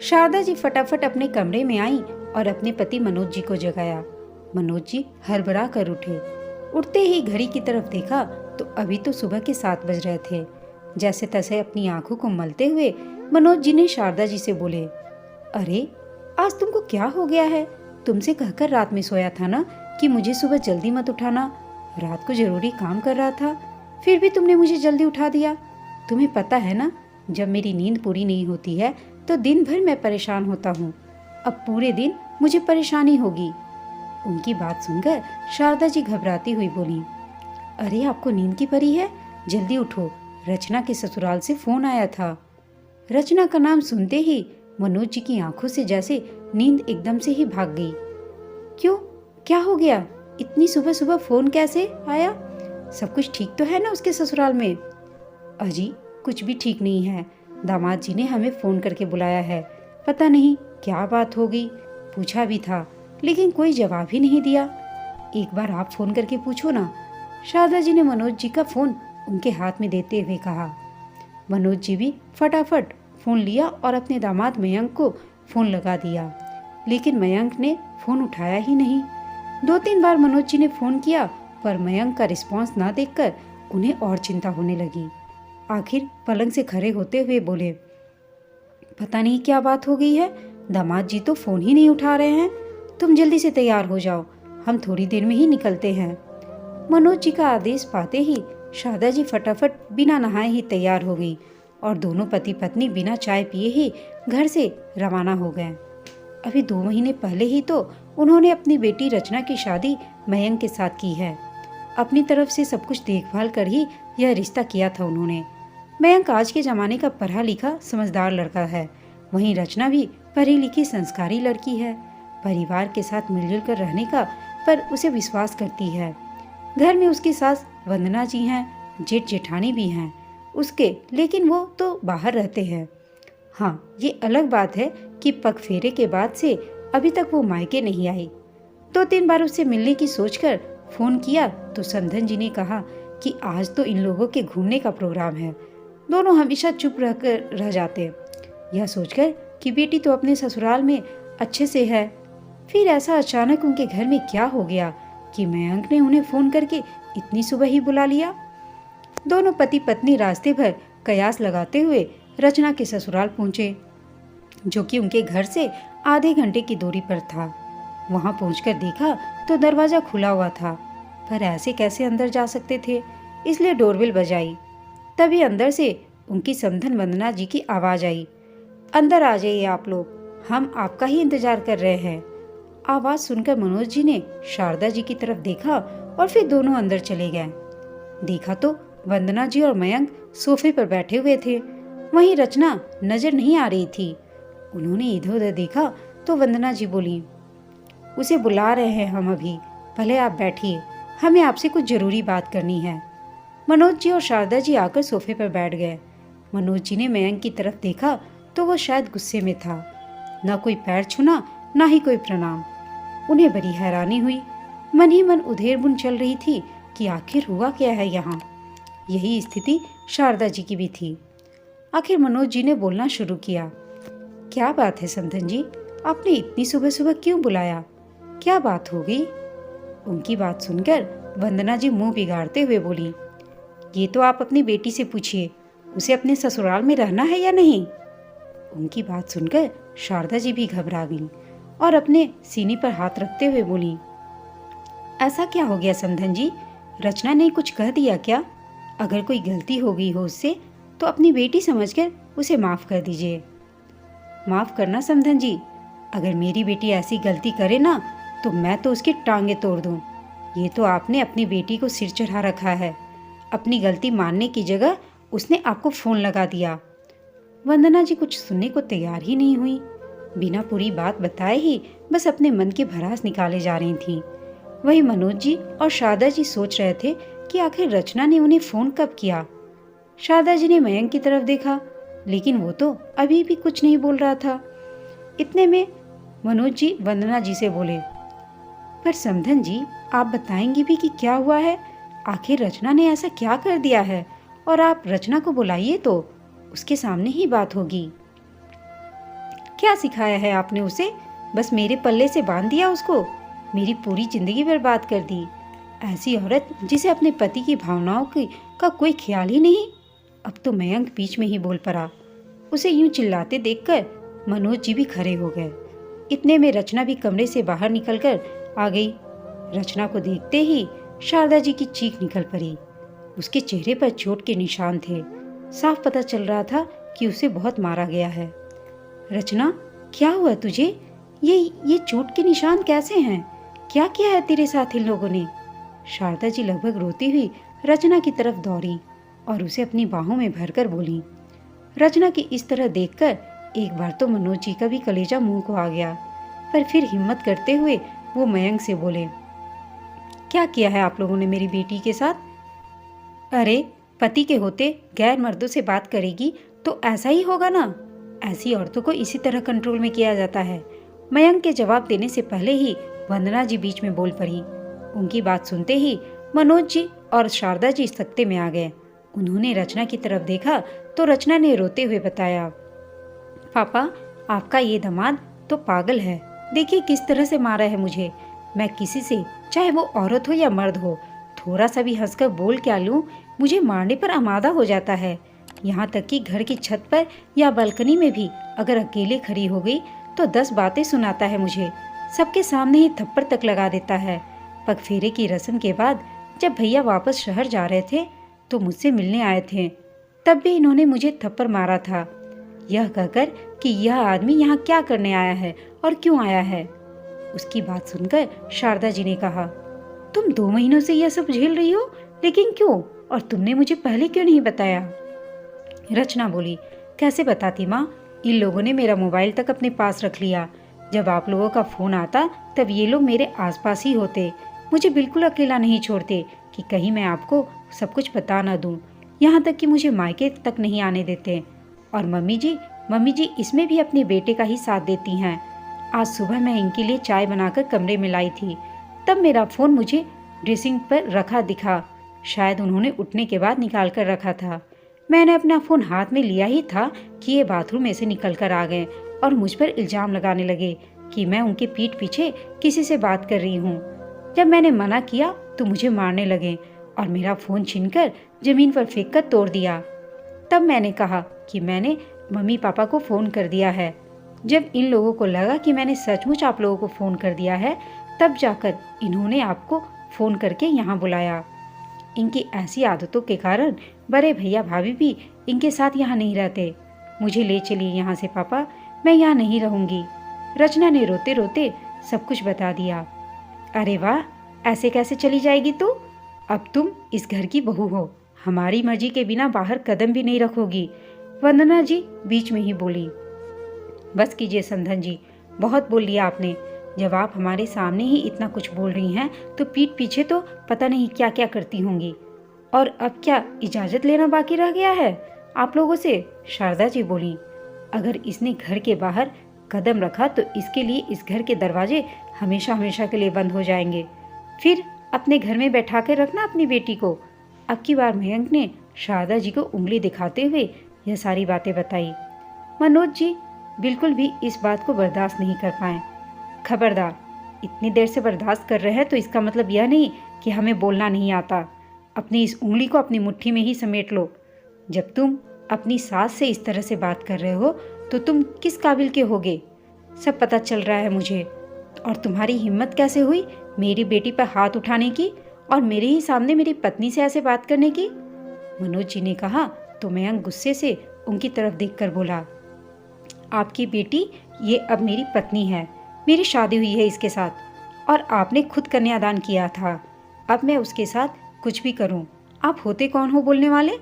शारदा जी फटाफट अपने कमरे में आई और अपने पति मनोज जी को जगाया। मनोज जी हड़बड़ा कर उठे। उठते ही घड़ी की तरफ देखा तो अभी तो सुबह के 7 बज रहे थे। जैसे तैसे अपनी आंखों को मलते हुए मनोज जी ने शारदा जी से बोले, अरे आज तुमको क्या हो गया है? तुमसे कहकर रात में सोया था ना कि मुझे सुबह जल्दी मत उठाना। रात को जरूरी काम कर रहा था, फिर भी तुमने मुझे जल्दी उठा दिया। तुम्हें पता है ना, जब मेरी नींद पूरी नहीं होती है तो दिन भर मैं परेशान होता हूँ। अब पूरे दिन मुझे परेशानी होगी। उनकी बात सुनकर शारदा जी घबराती हुई बोली, अरे आपको नींद की परी है, जल्दी उठो, रचना के ससुराल से फोन आया था। रचना का नाम सुनते ही मनोज जी की आंखों से जैसे नींद एकदम से ही भाग गई। क्यों, क्या हो गया? इतनी सुबह सुबह फोन कैसे आया? सब कुछ ठीक तो है ना उसके ससुराल में? अजी कुछ भी ठीक नहीं है। दामाद जी ने हमें फोन करके बुलाया है। पता नहीं क्या बात हो गई। पूछा भी था लेकिन कोई जवाब ही नहीं दिया। एक बार आप फोन करके पूछो ना। शारदा जी ने मनोज जी का फोन उनके हाथ में देते हुए कहा। मनोज जी भी फटाफट फोन लिया और अपने दामाद मयंक को फोन लगा दिया, लेकिन मयंक ने फोन उठाया ही नहीं। 2-3 बार मनोज जी ने फोन किया पर मयंक का रिस्पांस ना देखकर उन्हें और चिंता होने लगी। आखिर पलंग से खड़े होते हुए बोले, पता नहीं क्या बात हो गई है, दामाद जी तो फोन ही नहीं उठा रहे हैं। तुम जल्दी से तैयार हो जाओ, हम थोड़ी देर में ही निकलते हैं। मनोज जी का आदेश पाते ही शारदा जी फटाफट बिना नहाए ही तैयार हो गई और दोनों पति पत्नी बिना चाय पिए ही घर से रवाना हो गए। अभी 2 महीने पहले ही तो उन्होंने अपनी बेटी रचना की शादी मयंक के साथ की है। अपनी तरफ से सब कुछ देखभाल कर ही यह रिश्ता किया था उन्होंने। मयंक आज के जमाने का पढ़ा लिखा समझदार लड़का है, वहीं रचना भी पढ़ी लिखी संस्कारी लड़की है। परिवार के साथ मिलजुल कर रहने का पर उसे विश्वास करती है। घर में उसकी सास वंदना जी हैं, जेठ जेठानी भी हैं उसके, लेकिन वो तो बाहर रहते हैं। हाँ, ये अलग बात है कि पग फेरे के बाद से अभी तक वो मायके नहीं आई। 2-3 बार उससे मिलने की सोचकर फोन किया तो समधन जी ने कहा कि आज तो इन लोगों के घूमने का प्रोग्राम है। दोनों हमेशा चुप रहकर रह जाते, यह सोचकर कि बेटी तो अपने ससुराल में अच्छे से है। फिर ऐसा अचानक उनके घर में क्या हो गया कि मयंक ने उन्हें फोन करके इतनी सुबह ही बुला लिया। दोनों पति पत्नी रास्ते भर कयास लगाते हुए रचना के ससुराल पहुंचे, जो कि उनके घर से आधे घंटे की दूरी पर था। वहां पहुंचकर देखा तो दरवाजा खुला हुआ था, पर ऐसे कैसे अंदर जा सकते थे, इसलिए डोरबेल बजाई। तभी अंदर से उनकी समधन वंदना जी की आवाज आई, अंदर आ जाइए आप लोग, हम आपका ही इंतजार कर रहे हैं। आवाज सुनकर मनोज जी ने शारदा जी की तरफ देखा और फिर दोनों अंदर चले गए। देखा तो वंदना जी और मयंक सोफे पर बैठे हुए थे, वहीं रचना नजर नहीं आ रही थी। उन्होंने इधर उधर देखा तो वंदना जी बोली, उसे बुला रहे हैं हम अभी, पहले आप बैठिए, हमें आपसे कुछ जरूरी बात करनी है। मनोज जी और शारदा जी आकर सोफे पर बैठ गए। मनोज जी ने मयंक की तरफ देखा तो वो शायद गुस्से में था। न कोई पैर छूना, न ही कोई प्रणाम। उन्हें बड़ी हैरानी हुई। मन ही मन उधेड़ बुन चल रही थी कि आखिर हुआ क्या है यहाँ। यही स्थिति शारदा जी की भी थी। आखिर मनोज जी ने बोलना शुरू किया, क्या बात है समधन जी, आपने इतनी सुबह सुबह क्यों बुलाया? क्या बात हो गई? उनकी बात सुनकर वंदना जी मुंह बिगाड़ते हुए बोली, ये तो आप अपनी बेटी से पूछिए, उसे अपने ससुराल में रहना है या नहीं? उनकी बात सुनकर शारदा जी भी घबरा गईं और अपने सीने पर हाथ रखते हुए बोली, ऐसा क्या हो गया समधन जी, रचना ने कुछ कह दिया क्या? अगर कोई गलती हो गई हो उससे तो अपनी बेटी समझकर उसे माफ कर दीजिए। माफ करना समधन जी, अगर मेरी बेटी ऐसी गलती करे ना तो मैं तो उसकी टांगे तोड़ दूं। ये तो आपने अपनी बेटी को सिर चढ़ा रखा है। अपनी गलती मानने की जगह उसने आपको फोन लगा दिया। वंदना जी कुछ सुनने को तैयार ही नहीं हुई। बिना पूरी बात बताए ही बस अपने मन की भड़ास निकाले जा रही थीं। वही मनोज जी और शारदा जी सोच रहे थे कि आखिर रचना ने उन्हें फोन कब किया। शारदा जी ने मयंक की तरफ देखा, लेकिन वो तो अभी भी कुछ नहीं बोल रहा था। इतने में मनोज जी वंदना जी से बोले, पर समधन जी आप बताएंगी भी कि क्या हुआ है? आखिर रचना ने ऐसा क्या कर दिया है? और आप रचना को बुलाइए तो उसके सामने ही बात होगी। क्या सिखाया है आपने उसे? बस मेरे पल्ले से बांध दिया उसको, मेरी पूरी जिंदगी बर्बाद कर दी। ऐसी औरत जिसे अपने पति की भावनाओं का कोई ख्याल ही नहीं। अब तो मयंक बीच में ही बोल पड़ा। उसे यूं चिल्लाते देखकर मनोज जी भी खड़े हो गए। इतने में रचना भी कमरे से बाहर निकलकर आ गई। रचना को देखते ही शारदा जी की चीख निकल पड़ी। उसके चेहरे पर चोट के निशान थे। साफ पता चल रहा था कि उसे बहुत मारा गया है। रचना, क्या हुआ तुझे? ये चोट के निशान कैसे हैं? क्या किया है तेरे साथ इन लोगों ने? शारदा जी लगभग रोती हुई रचना की तरफ दौड़ी और उसे अपनी बाहों में भरकर बोली। रचना की इस तरह देखकर एक बार तो मनोज जी का भी कलेजा मुंह को आ गया, पर फिर हिम्मत करते हुए वो मयंक से बोले, क्या किया है आप लोगों ने मेरी बेटी के साथ? अरे, पति के होते गैर मर्दों से बात करेगी तो ऐसा ही होगा ना। ऐसी औरतों को इसी तरह कंट्रोल में किया जाता है। मयंक के जवाब देने से पहले ही वंदना जी बीच में बोल पड़ी। उनकी बात सुनते ही मनोज जी और शारदा जी सख्ते में आ गए। उन्होंने रचना की तरफ देखा तो रचना ने रोते हुए बताया, पापा, आपका ये दामाद तो पागल है। देखिए किस तरह से मारा है मुझे। मैं किसी से, चाहे वो औरत हो या मर्द हो, थोड़ा सा भी हंसकर बोल क्या लूं, मुझे मारने पर आमादा हो जाता है। यहाँ तक कि घर की छत पर या बालकनी में भी अगर अकेले खड़ी हो गई तो 10 बातें सुनाता है मुझे। सबके सामने ही थप्पड़ तक लगा देता है। पगफेरे की रस्म के बाद जब भैया वापस शहर जा रहे थे तो मुझसे मिलने आए थे, तब भी इन्होंने मुझे थप्पड़ मारा था, यह कहकर कि यह आदमी यहाँ क्या करने आया है और क्यों आया है। उसकी बात सुनकर शारदा जी ने कहा, तुम 2 महीनों से यह सब झेल रही हो, लेकिन क्यों? और तुमने मुझे पहले क्यों नहीं बताया? रचना बोली, कैसे बताती माँ? इन लोगों ने मेरा मोबाइल तक अपने पास रख लिया। जब आप लोगों का फोन आता तब ये लोग मेरे आसपास ही होते। मुझे बिल्कुल अकेला नहीं छोड़ते कि कहीं मैं आपको सब कुछ बता ना दूं। यहाँ तक कि मुझे मायके तक नहीं आने देते। और मम्मी जी इसमें भी अपने बेटे का ही साथ देती हैं। आज सुबह मैं इनके लिए चाय बनाकर कमरे में लाई थी, तब मेरा फ़ोन मुझे ड्रेसिंग पर रखा दिखा। शायद उन्होंने उठने के बाद निकाल कर रखा था। मैंने अपना फ़ोन हाथ में लिया ही था कि ये बाथरूम में से निकल कर आ गए और मुझ पर इल्ज़ाम लगाने लगे कि मैं उनके पीठ पीछे किसी से बात कर रही हूँ। जब मैंने मना किया तो मुझे मारने लगे और मेरा फ़ोन छीनकर ज़मीन पर फेंक कर तोड़ दिया। तब मैंने कहा कि मैंने मम्मी पापा को फ़ोन कर दिया है। जब इन लोगों को लगा कि मैंने सचमुच आप लोगों को फ़ोन कर दिया है, तब जाकर इन्होंने आपको फ़ोन करके यहाँ बुलाया। इनकी ऐसी आदतों के कारण बड़े भैया भाभी भी इनके साथ यहाँ नहीं रहते। मुझे ले चलिए यहाँ से पापा, मैं यहाँ नहीं रहूँगी। रचना ने रोते रोते सब कुछ बता दिया। अरे वाह, ऐसे कैसे चली जाएगी तू? अब तुम इस घर की बहू हो, हमारी मर्जी के बिना बाहर कदम भी नहीं रखोगी। वंदना जी बीच में ही बोली, बस कीजिए संधन जी, बहुत बोल लिया आपने। जब आप हमारे सामने ही इतना कुछ बोल रही हैं तो पीठ पीछे तो पता नहीं क्या क्या करती होंगी। और अब क्या इजाज़त लेना बाकी रह गया है आप लोगों से? शारदा जी बोली, अगर इसने घर के बाहर कदम रखा तो इसके लिए इस घर के दरवाजे हमेशा हमेशा के लिए बंद हो जाएंगे। फिर अपने घर में बैठा कर रखना अपनी बेटी को। अब की बार मयंक ने शारदा जी को उंगली दिखाते हुए यह सारी बातें बताई। मनोज जी बिल्कुल भी इस बात को बर्दाश्त नहीं कर पाए। खबरदार, इतनी देर से बर्दाश्त कर रहे हैं तो इसका मतलब यह नहीं कि हमें बोलना नहीं आता। अपनी इस उंगली को अपनी मुट्ठी में ही समेट लो। जब तुम अपनी सास से इस तरह से बात कर रहे हो तो तुम किस काबिल के होगे? सब पता चल रहा है मुझे। और तुम्हारी हिम्मत कैसे हुई मेरी बेटी पर हाथ उठाने की और मेरे ही सामने मेरी पत्नी से ऐसे बात करने की? मनोज जी ने कहा तो मयंक गुस्से से उनकी तरफ देखकर बोला, आपकी बेटी ये अब मेरी पत्नी है, मेरी शादी हुई है इसके साथ और आपने खुद कन्यादान किया था। अब मैं उसके साथ कुछ भी करूं, आप होते कौन हो बोलने वाले?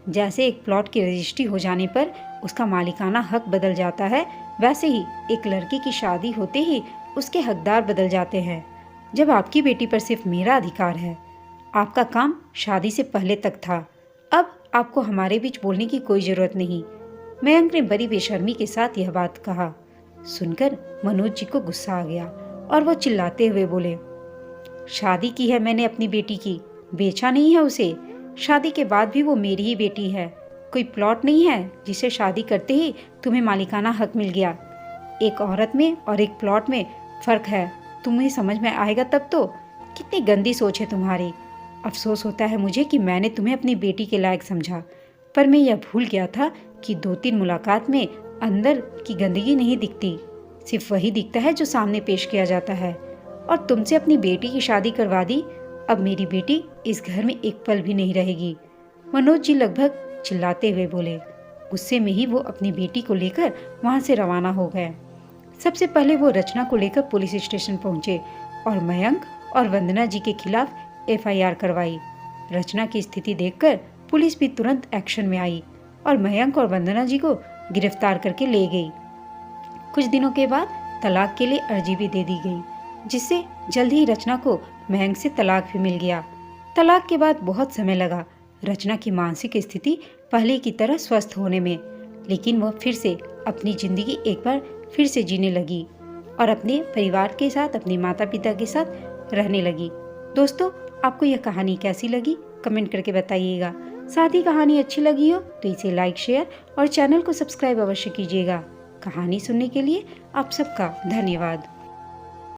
जैसे एक प्लॉट की रजिस्ट्री हो जाने पर उसका मालिकाना हक बदल जाता है, वैसे ही एक लड़की की शादी होते ही उसके हकदार बदल जाते हैं। जब आपकी बेटी पर सिर्फ मेरा अधिकार है। आपका काम शादी से पहले तक था, अब आपको हमारे बीच बोलने की कोई ज़रूरत नहीं। मयंक ने बड़ी बेशर्मी के साथ यह बात कहा। सुनकर मनोज जी को गुस्सा आ गया और वो चिल्लाते हुए बोले, शादी की है मैंने अपनी बेटी की, बेचा नहीं है उसे। शादी के बाद भी वो मेरी ही बेटी है, कोई प्लॉट नहीं है जिसे शादी करते ही तुम्हें मालिकाना हक मिल गया। एक औरत में और एक प्लॉट में फ़र्क है, तुम्हें समझ में आएगा तब तो। कितनी गंदी सोच है तुम्हारी। अफसोस होता है मुझे कि मैंने तुम्हें अपनी बेटी के लायक समझा, पर मैं यह भूल गया था कि 2-3 मुलाकात में अंदर की गंदगी नहीं दिखती, सिर्फ वही दिखता है जो सामने पेश किया जाता है। और तुमसे अपनी बेटी की शादी करवा दी, अब मेरी बेटी इस घर में एक पल भी नहीं रहेगी। मनोज जी लगभग चिल्लाते हुए बोले। गुस्से में ही वो अपनी बेटी को लेकर वहां से रवाना हो गए। सबसे पहले वो रचना को लेकर पुलिस स्टेशन पहुंचे और मयंक और वंदना जी के खिलाफ एफआईआर करवाई। रचना की स्थिति देखकर पुलिस भी तुरंत एक्शन में आई और मयंक और वंदना जी को गिरफ्तार करके ले गई। कुछ दिनों के बाद तलाक के लिए अर्जी भी दे दी गई, जिससे जल्द ही रचना को मयंक से तलाक भी मिल गया। तलाक के बाद बहुत समय लगा रचना की मानसिक स्थिति पहले की तरह स्वस्थ होने में, लेकिन वह फिर से अपनी जिंदगी एक बार फिर से जीने लगी और अपने परिवार के साथ, अपने माता पिता के साथ रहने लगी। दोस्तों, आपको यह कहानी कैसी लगी कमेंट करके बताइएगा। साथ ही कहानी अच्छी लगी हो तो इसे लाइक, शेयर और चैनल को सब्सक्राइब अवश्य कीजिएगा। कहानी सुनने के लिए आप सबका धन्यवाद।